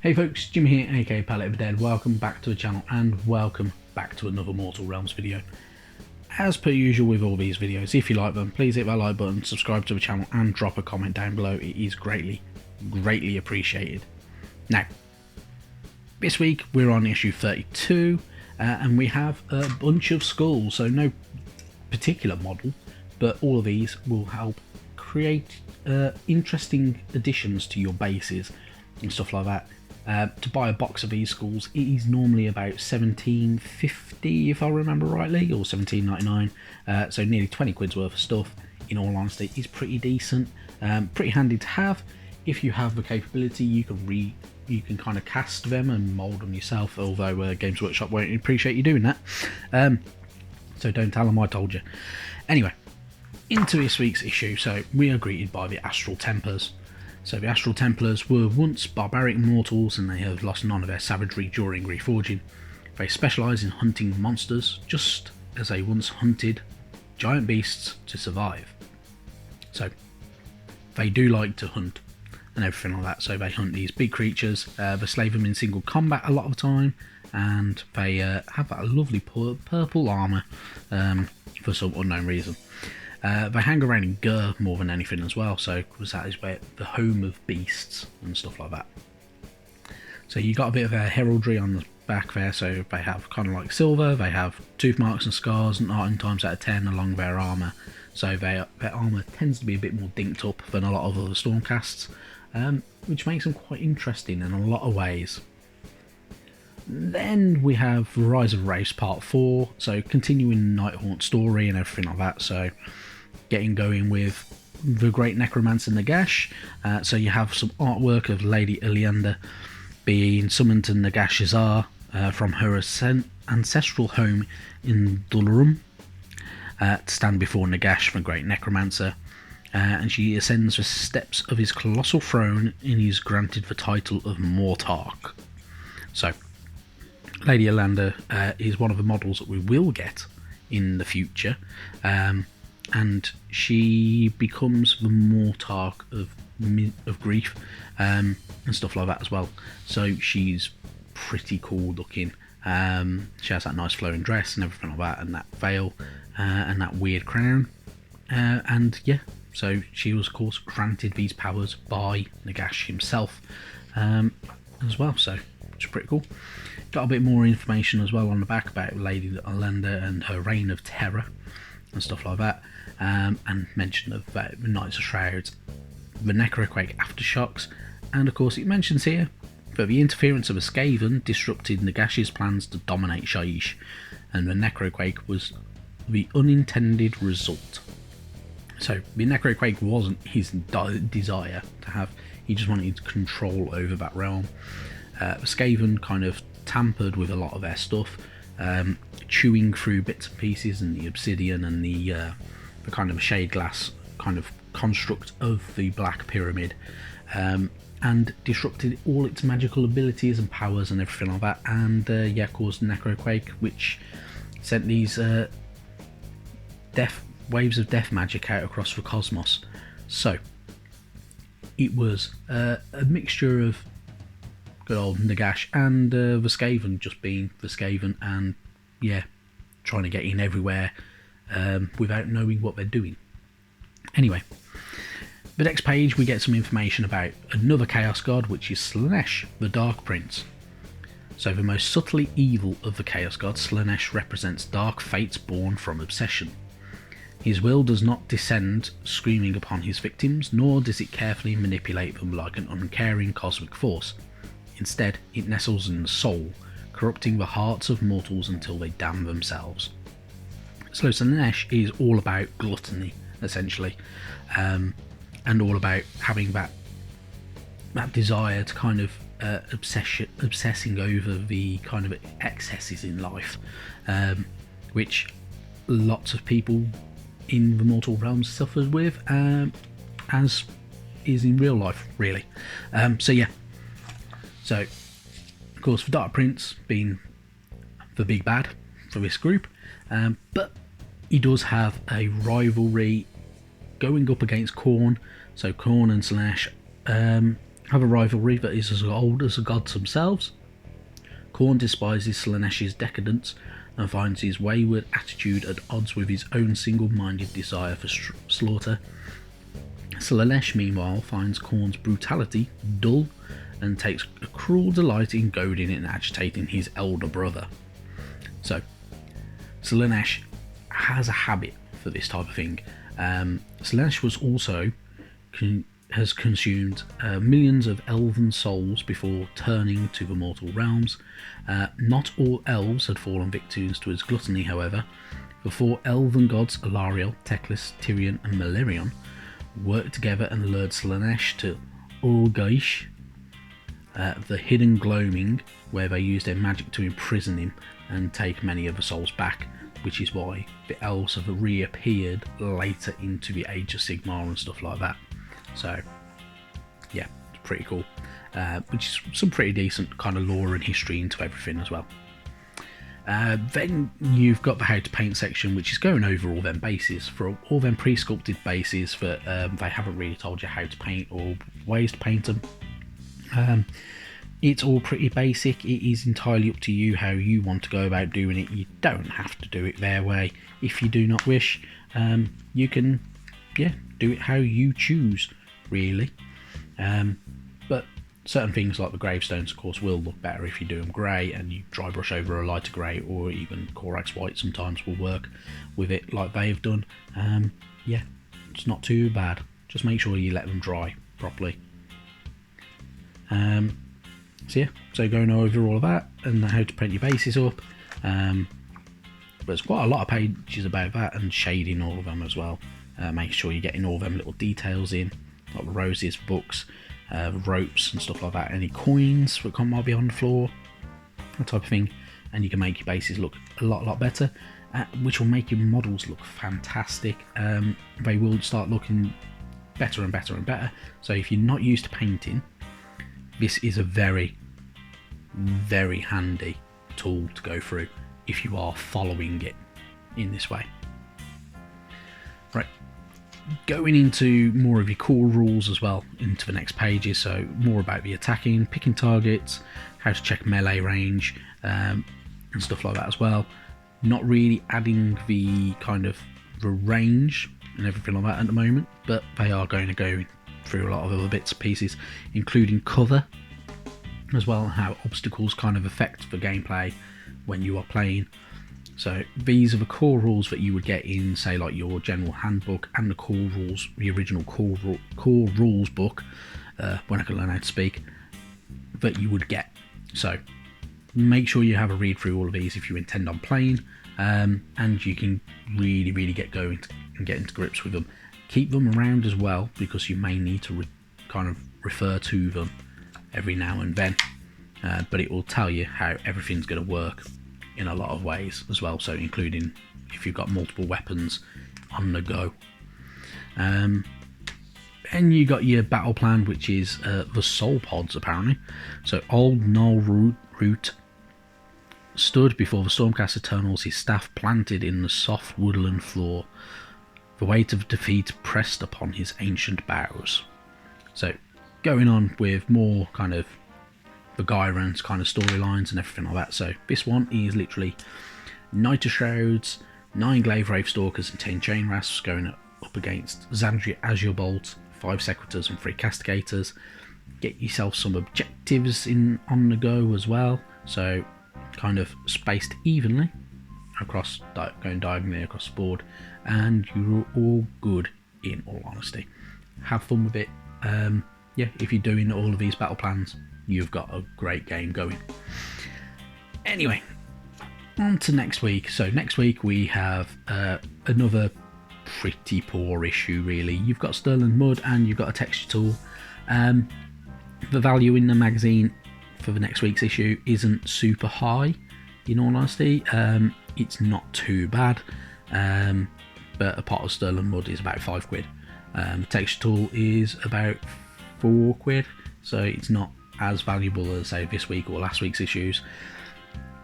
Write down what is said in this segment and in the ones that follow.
Hey folks, Jim here, aka Palette of the Dead. Welcome back to the channel and welcome back to another Mortal Realms video. As per usual with all these videos, if you like them, please hit that like button, subscribe to the channel and drop a comment down below. It is greatly appreciated. Now, this week we're on issue 32 and we have a bunch of skulls, so no particular model, but all of these will help create interesting additions to your bases and stuff like that. To buy a box of these skulls, it is normally about $17.50 if I remember rightly, or $17.99, so nearly 20 quid's worth of stuff. In all honesty, is pretty decent, pretty handy to have. If you have the capability, you can kind of cast them and mould them yourself, although Games Workshop won't appreciate you doing that, so don't tell them I told you. Anyway, into this week's issue. So we are greeted by the Astral Templars. So the Astral Templars were once barbaric mortals and they have lost none of their savagery during reforging. They specialise in hunting monsters, just as they once hunted giant beasts to survive. So they do like to hunt and everything like that, so they hunt these big creatures, they slay them in single combat a lot of the time, and they have that lovely purple armour for some unknown reason. They hang around in Gur more than anything as well, so because that is where the home of beasts and stuff like that. So you got a bit of a heraldry on the back there, so they have kind of like silver, they have tooth marks and scars 9 times out of 10 along their armour, so their armour tends to be a bit more dinked up than a lot of other Stormcasts, which makes them quite interesting in a lot of ways. Then we have Rise of Race Part 4, so continuing Nighthaunt story and everything like that, so getting going with the Great Necromancer Nagash. So you have some artwork of Lady Olander being summoned to Nagash Azar from her ancestral home in Dularum to stand before Nagash, the Great Necromancer, and she ascends the steps of his colossal throne and is granted the title of Mortarch. So Lady Olander is one of the models that we will get in the future, and she becomes the Mortarch of Grief and stuff like that as well. So she's pretty cool looking. She has that nice flowing dress and everything like that, and that veil and that weird crown, and yeah, so she was of course granted these powers by Nagash himself as well, so which is pretty cool. Got a bit more information as well on the back about Lady Olander and her reign of terror and stuff like that, and mention of the Knights of Shrouds, the Necroquake aftershocks, and of course it mentions here that the interference of a Skaven disrupted Nagash's plans to dominate Shaiish, and the Necroquake was the unintended result. So the Necroquake wasn't his desire to have, he just wanted control over that realm. The Skaven kind of tampered with a lot of their stuff, chewing through bits and pieces and the obsidian and the kind of shade glass kind of construct of the Black Pyramid, and disrupted all its magical abilities and powers and everything like that, and yeah, caused Necroquake, which sent these waves of death magic out across the cosmos. So it was a mixture of good old Nagash and the Skaven just being the Skaven, and yeah, trying to get in everywhere without knowing what they're doing. Anyway, the next page we get some information about another Chaos God, which is Slaanesh, the Dark Prince. So the most subtly evil of the Chaos Gods, Slaanesh represents dark fates born from obsession. His will does not descend screaming upon his victims, nor does it carefully manipulate them like an uncaring cosmic force. Instead, it nestles in the soul, corrupting the hearts of mortals until they damn themselves. So Slaanesh is all about gluttony, essentially, and all about having that desire to kind of obsessing over the kind of excesses in life, which lots of people in the mortal realms suffer with, as is in real life, really. So yeah. So, of course, the Dark Prince being the big bad for this group, but he does have a rivalry going up against Khorne. So Khorne and Slaanesh have a rivalry that is as old as the gods themselves. Khorne despises Slaanesh's decadence and finds his wayward attitude at odds with his own single-minded desire for slaughter. Slaanesh, meanwhile, finds Khorne's brutality dull and takes a cruel delight in goading and agitating his elder brother. So, Slaanesh has a habit for this type of thing. Slaanesh was also has consumed millions of elven souls before turning to the mortal realms. Not all elves had fallen victims to his gluttony, however. The four elven gods Alariel, Teclis, Tyrion and Malerion worked together and lured Slaanesh to Ulgaish, the hidden gloaming, where they used their magic to imprison him and take many of the souls back, which is why the elves have reappeared later into the Age of Sigmar and stuff like that. So, yeah, it's pretty cool. Which is some pretty decent kind of lore and history into everything as well. Then you've got the how to paint section, which is going over all them bases, for all them pre-sculpted bases that they haven't really told you how to paint or ways to paint them. It's all pretty basic. It is entirely up to you how you want to go about doing it. You don't have to do it their way. If you do not wish, you can do it how you choose, really. But certain things like the gravestones, of course, will look better if you do them grey and you dry brush over a lighter grey, or even Corax white sometimes will work with it like they've done. It's not too bad. Just make sure you let them dry properly. So going over all of that and how to paint your bases up. There's quite a lot of pages about that, and shading all of them as well. Make sure you're getting all them little details in, like the roses, books, ropes and stuff like that. Any coins that might be on the floor, that type of thing, and you can make your bases look a lot better, which will make your models look fantastic. They will start looking better and better and better. So if you're not used to painting, this is a very, very handy tool to go through if you are following it in this way. Right, going into more of your core rules as well into the next pages, so more about the attacking, picking targets, how to check melee range, and stuff like that as well. Not really adding the kind of the range and everything like that at the moment, but they are going to go through a lot of other bits and pieces, including cover as well, and how obstacles kind of affect the gameplay when you are playing. So these are the core rules that you would get in, say, like your general handbook and the core rules, the original core rules book, when I can learn how to speak, that you would get. So make sure you have a read through all of these if you intend on playing, and you can really get going and get into grips with them. Keep them around as well, because you may need to kind of refer to them every now and then, but it will tell you how everything's going to work in a lot of ways as well, so including if you've got multiple weapons on the go. And you got your battle plan, which is the soul pods apparently. So old Noel Root stood before the Stormcast Eternals, his staff planted in the soft woodland floor. The weight of defeat pressed upon his ancient bows. So going on with more kind of the Gyrans kind of storylines and everything like that. So this one is literally Niter Shrouds, 9 Glaive Wraith Stalkers and 10 Chain Rasps going up against Xandria Azure Bolt, 5 Sequitors and 3 Castigators. Get yourself some objectives in on the go as well, so kind of spaced evenly across, going diagonally across the board, and you're all good in all honesty. Have fun with it. If you're doing all of these battle plans, you've got a great game going. Anyway, on to next week. So next week we have another pretty poor issue, really. You've got Sterling Mud and you've got a texture tool. The value in the magazine for the next week's issue isn't super high, in all honesty. It's not too bad, but a pot of Sterling Mud is about £5. The texture tool is about £4, so it's not as valuable as, say, this week or last week's issues.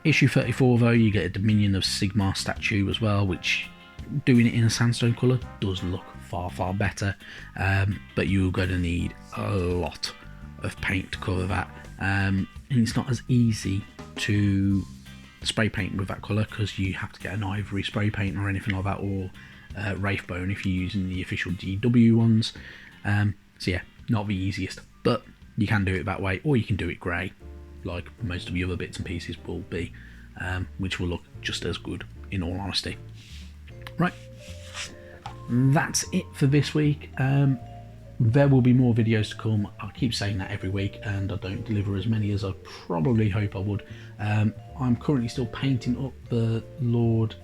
Issue 34 though, you get a Dominion of Sigmar statue as well, which, doing it in a sandstone colour, does look far better, but you're going to need a lot of paint to cover that, and it's not as easy to spray paint with that colour because you have to get an ivory spray paint or anything like that, or Wraithbone if you're using the official DW ones. So yeah, not the easiest, but you can do it that way, or you can do it grey like most of the other bits and pieces will be, which will look just as good in all honesty. Right, that's it for this week. There will be more videos to come. I keep saying that every week and I don't deliver as many as I probably hope I would. I'm currently still painting up the Lord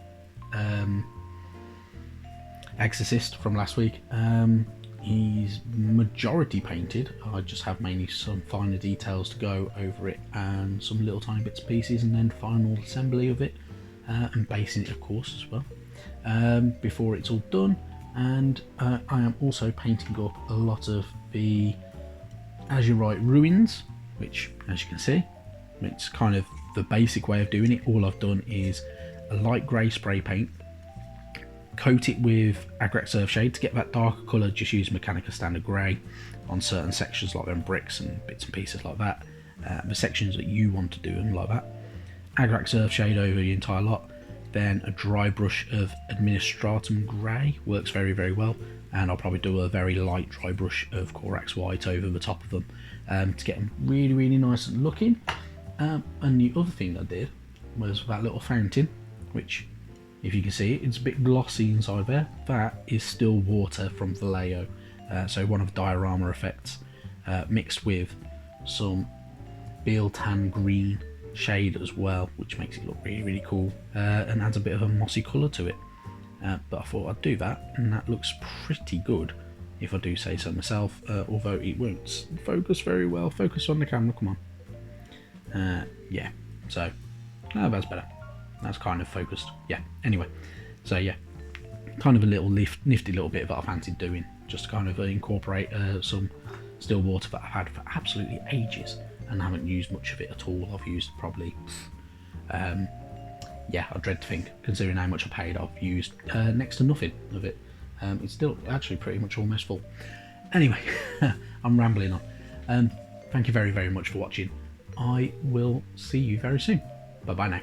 Exorcist from last week. He's majority painted. I just have mainly some finer details to go over it and some little tiny bits and pieces, and then final assembly of it, and basing it of course as well, before it's all done. And I am also painting up a lot of the Azurite ruins, which, as you can see, it's kind of the basic way of doing it. All I've done is a light grey spray paint, coat it with Agrax Earthshade to get that darker colour. Just use Mechanica Standard Grey on certain sections like them bricks and bits and pieces like that, the sections that you want to do them like that. Agrax Earthshade over the entire lot. Then a dry brush of Administratum Grey works very, very well, and I'll probably do a very light dry brush of Corax White over the top of them to get them really, really nice and looking. And the other thing I did was that little fountain, which, if you can see it, it's a bit glossy inside there. That is still water from Vallejo, so one of the diorama effects, mixed with some Beal Tan Green shade as well, which makes it look really, really cool, and adds a bit of a mossy colour to it. But I thought I'd do that, and that looks pretty good if I do say so myself, although it won't focus very well. Focus on the camera, come on. Yeah, so that's better. That's kind of focused. Yeah, anyway, so yeah, kind of a little nifty little bit that I fancied doing, just to kind of incorporate some still water that I've had for absolutely ages and haven't used much of it at all. I've used probably, yeah, I dread to think, considering how much I paid, I've used next to nothing of it. It's still actually pretty much almost full. Anyway, I'm rambling on. Thank you very, very much for watching. I will see you very soon. Bye bye now.